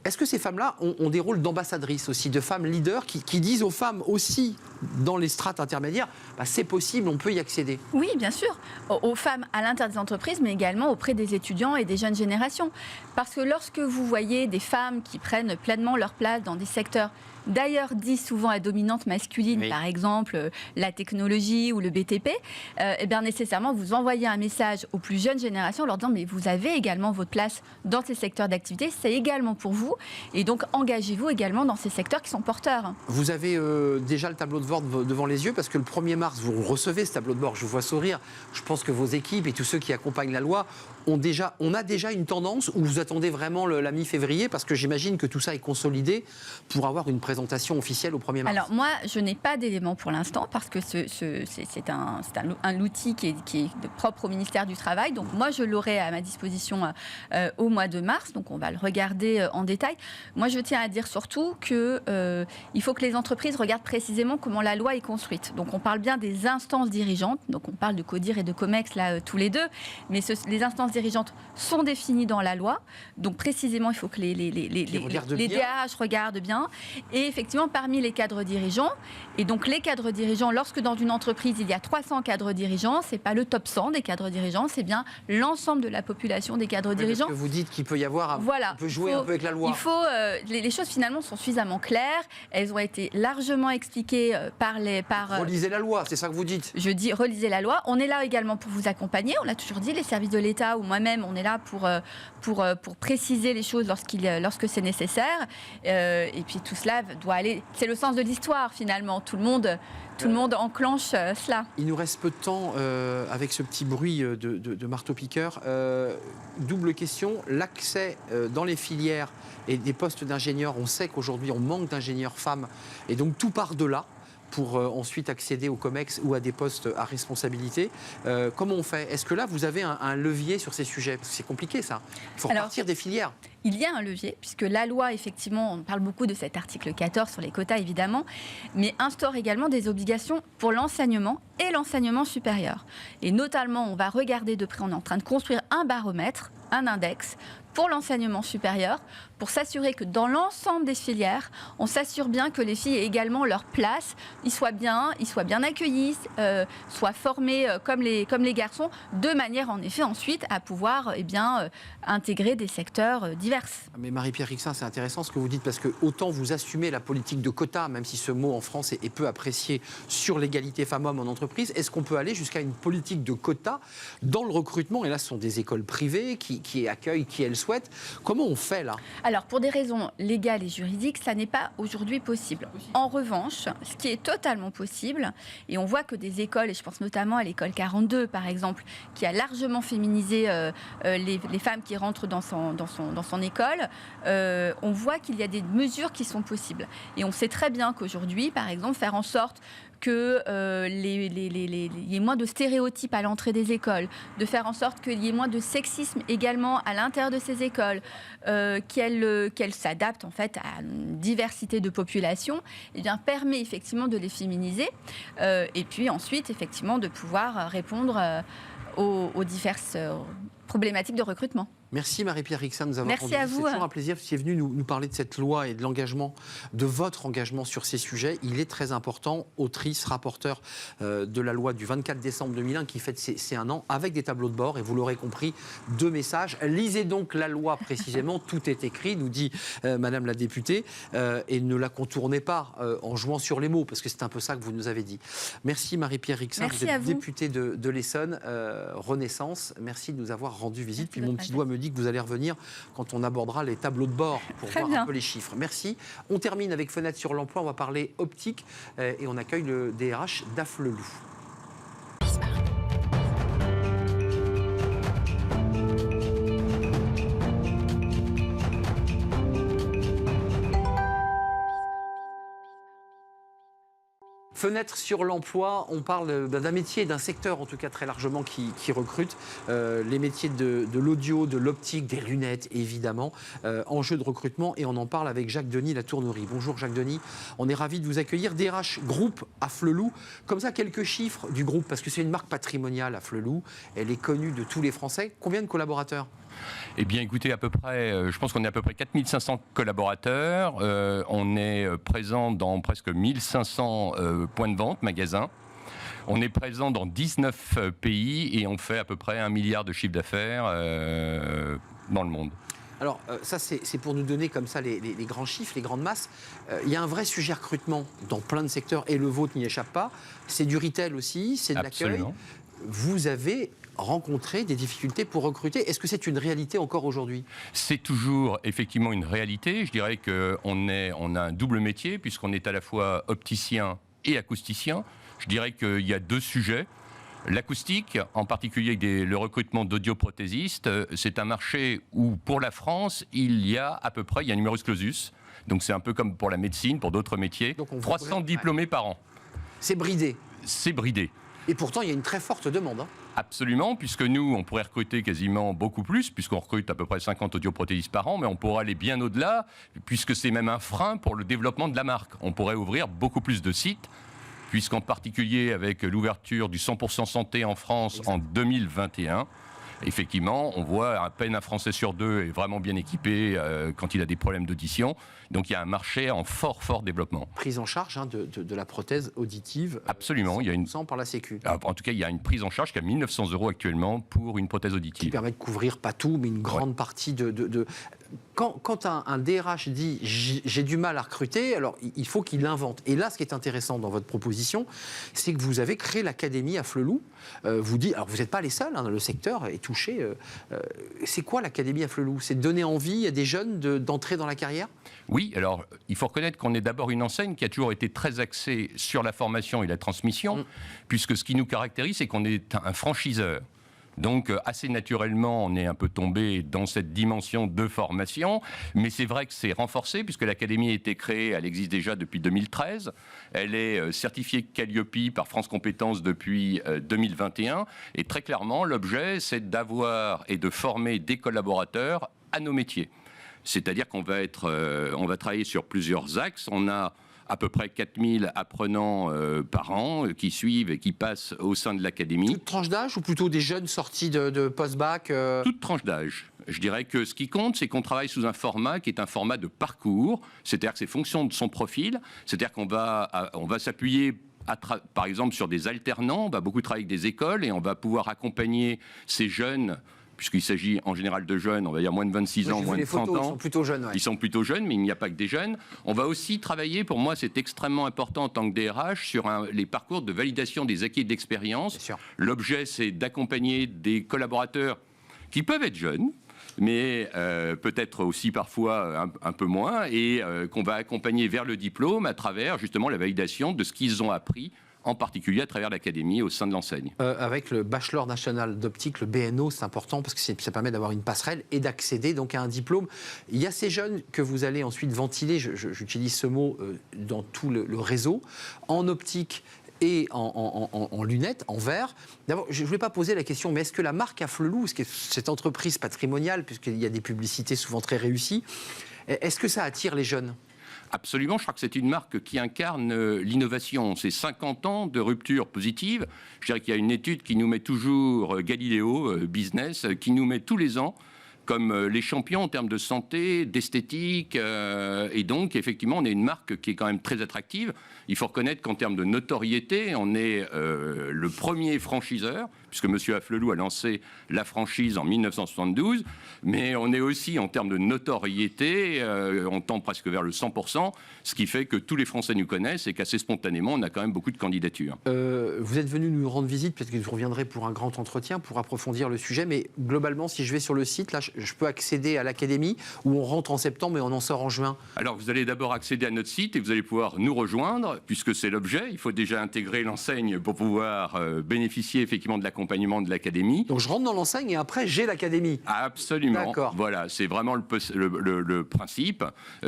Est-ce que ces femmes-là ont des rôles d'ambassadrices aussi, de femmes leaders qui disent aux femmes aussi, dans les strates intermédiaires, c'est possible, on peut y accéder ? Oui, bien sûr. Aux femmes à l'intérieur des entreprises, mais également auprès des étudiants et des jeunes générations. Parce que lorsque vous voyez des femmes qui prennent pleinement leur place dans des secteurs d'ailleurs dit souvent à dominante masculine, par exemple la technologie ou le BTP, eh bien nécessairement vous envoyez un message aux plus jeunes générations en leur disant mais vous avez également votre place dans ces secteurs d'activité, c'est également pour vous et donc engagez-vous également dans ces secteurs qui sont porteurs. Vous avez déjà le tableau de bord devant les yeux parce que le 1er mars vous recevez ce tableau de bord, je vous vois sourire, je pense que vos équipes et tous ceux qui accompagnent la loi on a déjà une tendance ou vous attendez vraiment la mi-février parce que j'imagine que tout ça est consolidé pour avoir une présentation officielle au 1er mars. Alors moi, je n'ai pas d'éléments pour l'instant parce que c'est un outil qui est propre au ministère du Travail. Donc moi, je l'aurai à ma disposition au mois de mars. Donc on va le regarder en détail. Moi, je tiens à dire surtout qu'il faut que les entreprises regardent précisément comment la loi est construite. Donc on parle bien des instances dirigeantes. Donc on parle de CODIR et de COMEX là tous les deux. Mais les instances dirigeantes sont définies dans la loi. Donc précisément, il faut que les DRH regardent bien. Et effectivement, parmi les cadres dirigeants, et donc les cadres dirigeants, lorsque dans une entreprise, il y a 300 cadres dirigeants, ce n'est pas le top 100 des cadres dirigeants, c'est bien l'ensemble de la population des cadres dirigeants. Parce que vous dites qu'il peut y avoir, on peut jouer un peu avec la loi. Les choses finalement sont suffisamment claires, elles ont été largement expliquées Relisez la loi, c'est ça que vous dites. Je dis relisez la loi. On est là également pour vous accompagner, on l'a toujours dit, les services de l'État ou moi-même, on est là pour préciser les choses lorsque c'est nécessaire. Et puis tout cela doit aller. C'est le sens de l'histoire finalement. Tout le monde enclenche cela. Il nous reste peu de temps avec ce petit bruit de marteau-piqueur. Double question. L'accès dans les filières et des postes d'ingénieurs. On sait qu'aujourd'hui on manque d'ingénieurs femmes et donc tout part de là. pour ensuite accéder au COMEX ou à des postes à responsabilité. Comment on fait? Est-ce que là, vous avez un levier sur ces sujets? Parce que c'est compliqué, ça. Il faut repartir des filières. Il y a un levier, puisque la loi, effectivement, on parle beaucoup de cet article 14 sur les quotas, évidemment, mais instaure également des obligations pour l'enseignement et l'enseignement supérieur. Et notamment, on va regarder de près, on est en train de construire un baromètre, un index, pour l'enseignement supérieur, pour s'assurer que dans l'ensemble des filières, on s'assure bien que les filles aient également leur place, ils soient bien accueillis, soient formés comme les garçons, de manière en effet ensuite à pouvoir intégrer des secteurs divers. Mais Marie-Pierre Rixain, c'est intéressant ce que vous dites, parce que autant vous assumez la politique de quotas, même si ce mot en France est peu apprécié, sur l'égalité femmes-hommes en entreprise, est-ce qu'on peut aller jusqu'à une politique de quotas dans le recrutement? Et là, ce sont des écoles privées qui accueillent qui elles souhaitent. Comment on fait là? Alors, pour des raisons légales et juridiques, ça n'est pas aujourd'hui possible. En revanche, ce qui est totalement possible, et on voit que des écoles, et je pense notamment à l'école 42 par exemple, qui a largement féminisé les femmes qui rentrent dans son école, on voit qu'il y a des mesures qui sont possibles. Et on sait très bien qu'aujourd'hui, par exemple, faire en sorte qu'il y ait moins de stéréotypes à l'entrée des écoles, de faire en sorte qu'il y ait moins de sexisme également à l'intérieur de ces écoles, qu'elles s'adaptent en fait à une diversité de population, eh bien, permet effectivement de les féminiser et puis ensuite effectivement de pouvoir répondre aux diverses problématiques de recrutement. Merci Marie-Pierre Rixain de nous avoir rendu. Merci à vous. C'est toujours un plaisir. Vous êtes venu nous parler de cette loi et de l'engagement, de votre engagement sur ces sujets. Il est très important. Autrice, rapporteur de la loi du 24 décembre 2001 qui fête ses 1 an avec des tableaux de bord. Et vous l'aurez compris, 2 messages. Lisez donc la loi précisément. Tout est écrit, nous dit Madame la députée. Et ne la contournez pas en jouant sur les mots, parce que c'est un peu ça que vous nous avez dit. Merci Marie-Pierre Rixain. Merci vous êtes à vous. députée de l'Essonne, Renaissance. Merci de nous avoir rendu visite. Merci Puis de mon votre petit doigt me dit que vous allez revenir quand on abordera les tableaux de bord pour Très voir bien. un peu les chiffres. Merci. On termine avec Fenêtre sur l'emploi. On va parler optique et on accueille le DRH d'Afflelou. Fenêtre sur l'emploi, on parle d'un métier, d'un secteur en tout cas très largement qui recrute. Les métiers de l'audio, de l'optique, des lunettes évidemment, enjeu de recrutement, et on en parle avec Jacques Denis La Tournerie. Bonjour Jacques Denis, on est ravi de vous accueillir. DRH Groupe Afflelou, comme ça quelques chiffres du groupe, parce que c'est une marque patrimoniale Afflelou, elle est connue de tous les Français. Combien de collaborateurs ? Eh bien, écoutez, à peu près, je pense qu'on est à peu près 4500 collaborateurs. On est présent dans presque 1500 points de vente, magasins. On est présent dans 19 pays et on fait à peu près 1 milliard de chiffre d'affaires dans le monde. Alors, ça, c'est pour nous donner comme ça les grands chiffres, les grandes masses. Il y a un vrai sujet recrutement dans plein de secteurs, et le vôtre n'y échappe pas. C'est du retail aussi, c'est de l'accueil. Absolument. Vous avez rencontré des difficultés pour recruter. Est-ce que c'est une réalité encore aujourd'hui ? C'est toujours effectivement une réalité. Je dirais qu'on a un double métier, puisqu'on est à la fois opticien et acousticien. Je dirais qu'il y a 2 sujets. L'acoustique, en particulier avec le recrutement d'audioprothésistes, c'est un marché où, pour la France, il y a un numerus clausus. Donc c'est un peu comme pour la médecine, pour d'autres métiers. Donc 300 diplômés par an. C'est bridé. C'est bridé. Et pourtant, il y a une très forte demande. Absolument, puisque nous, on pourrait recruter quasiment beaucoup plus, puisqu'on recrute à peu près 50 audioprothésistes par an, mais on pourrait aller bien au-delà, puisque c'est même un frein pour le développement de la marque. On pourrait ouvrir beaucoup plus de sites, puisqu'en particulier avec l'ouverture du 100% santé en France en 2021, effectivement, on voit à peine un Français sur 2 est vraiment bien équipé quand il a des problèmes d'audition. Donc il y a un marché en fort développement. Prise en charge de la prothèse auditive. Absolument. 100% par la Sécu. En tout cas, il y a une prise en charge qui est à 1 900 € actuellement pour une prothèse auditive. Qui permet de couvrir pas tout, mais une grande partie de... Quand un DRH dit j'ai du mal à recruter, alors il faut qu'il invente. Et là, ce qui est intéressant dans votre proposition, c'est que vous avez créé l'Académie Afflelou. Alors vous n'êtes pas les seuls, le secteur est touché. C'est quoi l'Académie Afflelou ? C'est de donner envie à des jeunes d'entrer dans la carrière ? Oui, alors il faut reconnaître qu'on est d'abord une enseigne qui a toujours été très axée sur la formation et la transmission, puisque ce qui nous caractérise, c'est qu'on est un franchiseur. Donc, assez naturellement, on est un peu tombé dans cette dimension de formation. Mais c'est vrai que c'est renforcé, puisque l'Académie a été créée, elle existe déjà depuis 2013. Elle est certifiée Calliope par France Compétences depuis 2021. Et très clairement, l'objet, c'est d'avoir et de former des collaborateurs à nos métiers. C'est-à-dire qu'on va travailler sur plusieurs axes. On a à peu près 4000 apprenants par an qui suivent et qui passent au sein de l'Académie. Toute tranche d'âge ou plutôt des jeunes sortis de post-bac Toute tranche d'âge. Je dirais que ce qui compte, c'est qu'on travaille sous un format qui est un format de parcours, c'est-à-dire que c'est fonction de son profil, c'est-à-dire qu'on va s'appuyer par exemple sur des alternants, on va beaucoup travailler avec des écoles et on va pouvoir accompagner ces jeunes, puisqu'il s'agit en général de jeunes, on va dire moins de 26 ans, moins de 30 ans. Ils sont plutôt jeunes. Ouais. Ils sont plutôt jeunes, mais il n'y a pas que des jeunes. On va aussi travailler, pour moi c'est extrêmement important en tant que DRH, sur les parcours de validation des acquis d'expérience. L'objet, c'est d'accompagner des collaborateurs qui peuvent être jeunes, mais peut-être aussi parfois un peu moins, et qu'on va accompagner vers le diplôme à travers justement la validation de ce qu'ils ont appris, en particulier à travers l'Académie au sein de l'enseigne. Avec le Bachelor National d'Optique, le BNO, c'est important parce que ça permet d'avoir une passerelle et d'accéder donc à un diplôme. Il y a ces jeunes que vous allez ensuite ventiler, j'utilise ce mot, dans tout le réseau, en optique et en lunettes, en verre. D'abord, je ne voulais pas poser la question, mais est-ce que la marque Afflelou, cette entreprise patrimoniale, puisqu'il y a des publicités souvent très réussies, est-ce que ça attire les jeunes ? Absolument, je crois que c'est une marque qui incarne l'innovation. C'est 50 ans de rupture positive. Je dirais qu'il y a une étude qui nous met toujours, Galileo Business, qui nous met tous les ans comme les champions en termes de santé, d'esthétique. Et donc, effectivement, on est une marque qui est quand même très attractive. Il faut reconnaître qu'en termes de notoriété, on est le premier franchiseur, puisque M. Afflelou a lancé la franchise en 1972. Mais on est aussi, en termes de notoriété, on tend presque vers le 100%, ce qui fait que tous les Français nous connaissent et qu'assez spontanément, on a quand même beaucoup de candidatures. Vous êtes venu nous rendre visite, peut-être que vous reviendrez pour un grand entretien, pour approfondir le sujet. Mais globalement, si je vais sur le site, là, je peux accéder à l'Académie, où on rentre en septembre et on en sort en juin. Alors, vous allez d'abord accéder à notre site et vous allez pouvoir nous rejoindre, puisque c'est l'objet. Il faut déjà intégrer l'enseigne pour pouvoir bénéficier effectivement de l'accompagnement de l'Académie. Donc, je rentre dans l'enseigne et après, j'ai l'Académie. Absolument. D'accord. Voilà, c'est vraiment le principe,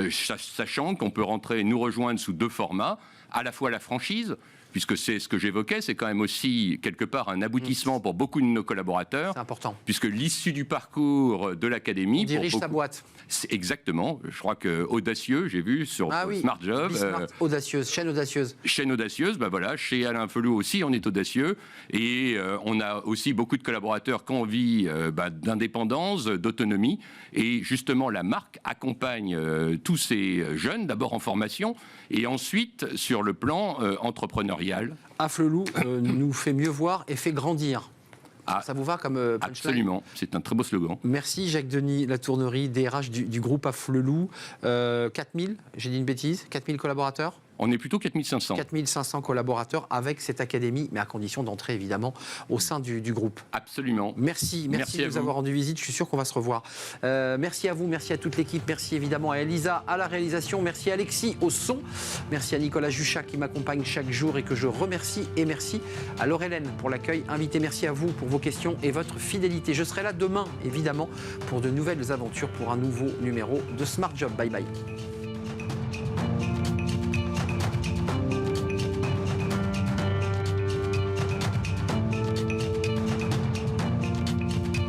sachant qu'on peut nous rejoindre sous deux formats, à la fois la franchise, puisque c'est ce que j'évoquais, c'est quand même aussi quelque part un aboutissement pour beaucoup de nos collaborateurs. C'est important. Puisque l'issue du parcours de l'Académie... On dirige sa boîte. Exactement. Je crois que Audacieux, j'ai vu sur Smart Job. Audacieuse, chaîne audacieuse. Chaîne audacieuse, ben voilà, chez Alain Afflelou aussi, on est audacieux. Et on a aussi beaucoup de collaborateurs qui ont envie d'indépendance, d'autonomie. Et justement, la marque accompagne tous ces jeunes, d'abord en formation, et ensuite sur le plan entrepreneurial. Afflelou nous fait mieux voir et fait grandir. Ça vous va comme punchline ? Absolument, c'est un très beau slogan. Merci Jacques-Denis Latournerie, DRH du groupe Afflelou. 4000, j'ai dit une bêtise, 4000 collaborateurs ? On est plutôt 4500. 4500 collaborateurs avec cette académie, mais à condition d'entrer évidemment au sein du groupe. Absolument. Merci de nous avoir rendu visite, je suis sûr qu'on va se revoir. Merci à vous, merci à toute l'équipe, merci évidemment à Elisa à la réalisation, merci à Alexis au son, merci à Nicolas Juchat qui m'accompagne chaque jour et que je remercie, et merci à Laure-Hélène pour l'accueil invité, merci à vous pour vos questions et votre fidélité. Je serai là demain évidemment pour de nouvelles aventures, pour un nouveau numéro de Smart Job. Bye bye.